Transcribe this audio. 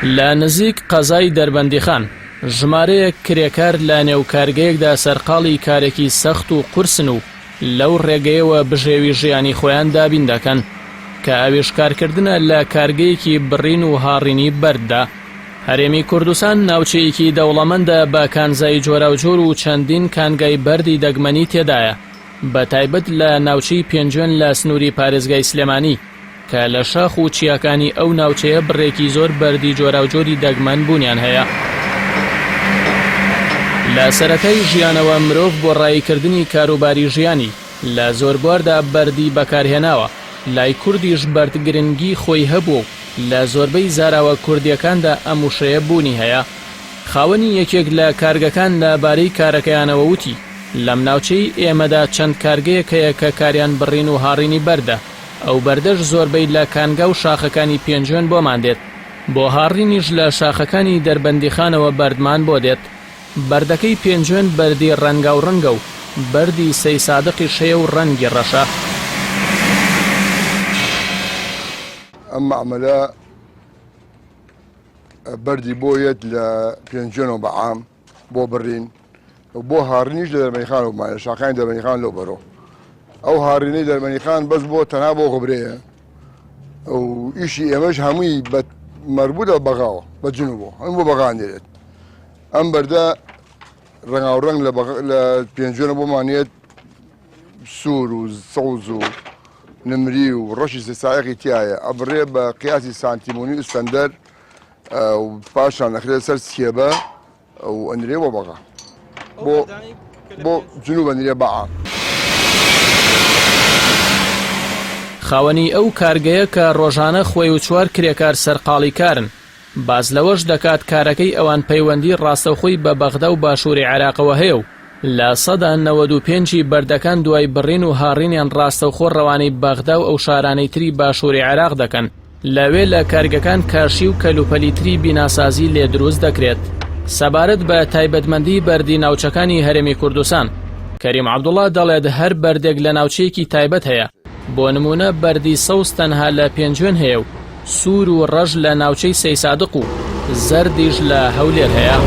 لە نزیک قەزای دەربەندیخان ژمارەیەک کرێکار لە نێو کارگەیەکدا سەرقاڵی کارێکی سەخت و قورسن و لەو ڕێگەیەوە بژێوی ژیانی خۆیان دابین دەکەن کە ئاوێژکارکردنە لە کارگەیەکی بڕین و هاڕینی بەرددا. هەرێمی کوردستان ناوچەیەکی دەوڵەمەندە بە کانزایی جۆراوجۆر و چەندین کانگای بەردی دەگمەنی تێدایە، بە تایبەت لە ناوچەی پێنجوێن لە سنووری پارێزگای سلێمانی کە لە شاخ و چیاکانی ئەو ناوچەیە بڕێکی زۆر بەردی جۆراوجۆری دەگمەن بوونیان هەیە. لە سەرەتای ژیانەوە مرۆڤ بۆ ڕایکردنی کاروباری ژیانی لە زۆر بواردا بەردی بەکارهێناوە، لای کوردیش بەردگرنگی خۆی هەبوو لە زۆربەی زاراوە کوردیەکاندا ئەم وشەیە بوونی هەیە. خاوەنی یەکێک لە کارگەکان لەبارەی کارەکەیانەوە وتی لەم ناوچەی ئێمەدا چەند کارگەیەک هەیە کە کاریان بڕین و هاڕینی بەردە، ئەو بەردەش زۆربەی لە کانگا و شاخەکانی پێنجوێن بۆمان دێت، بۆ هاڕینیش لە شاخەکانی دەربەندیخانەوە بەردمان بۆ دێت. بەردەکەی پێنجوێن بەردی ڕەنگا و ڕەنگە و بەردی سەی سادقی شەیە و ڕەنگی ڕەشە. ئەم معاملە بەردی بۆیەت لە پێنجوێنەوە بەعام بۆ بڕین و بۆ هاڕینیش لە دەربەندیخان ومانە شاخانی دەربەندیخان لەو بەرۆ. ئەو هاڕینەی دەربەندیخان بەس بۆ تەنها بۆ غبرەیە و ئیشی ئێمەش هەمووی بە مەربوطە بەغاوە بە جنوبەوە هەموو بۆ بەغان دێت. ئەم بەردە ڕەنگاوڕەنگ لە پێنجوێنە بۆمانێت سوور و سەوز و نمری و ڕەشی سێسایەقی تایە ئەبڕێ بە قیاسی سانتیمۆنی ئوستەندەر و پاشان نەخرێت سەر سکێبە و ئەنرێ بۆ بەغا بۆ جنوب ئەنرێ بەعام. خاوەنی ئەو کارگەیە کە ڕۆژانە خۆی و چوار کرێکار سەرقاڵی کارن، باز لەوەش دەکات کارەکەی ئەوان پەیوەندی ڕاستەوخۆی بە بەغدا و باشووری عێراقەوە هەیە و لە سەدا 95 بەردەکان دوای بڕین و هاڕینیان ڕاستەوخۆ ڕەوانەی بەغدا و ئەو شارانەی تری باشووری عێراق دەکەن. لەوێ لە کارگەکان کاشی و کەلوپەلی تری بیناسازی لێ دروست دەکرێت. سەبارەت بە تایبەتمەندی بەردی ناوچەکانی هەرێمی کوردستان کەریم عەبدوڵڵا دەڵێت هەر بەردێک لە ناوچەیەکی تایبەت هەیە، بۆ نمونە بەردی سەوز تەنها لە پێنجوێن هەیە و سوور و ڕەش لە ناوچەی سەی سادق و زەردیش لە هەولێر هەیە.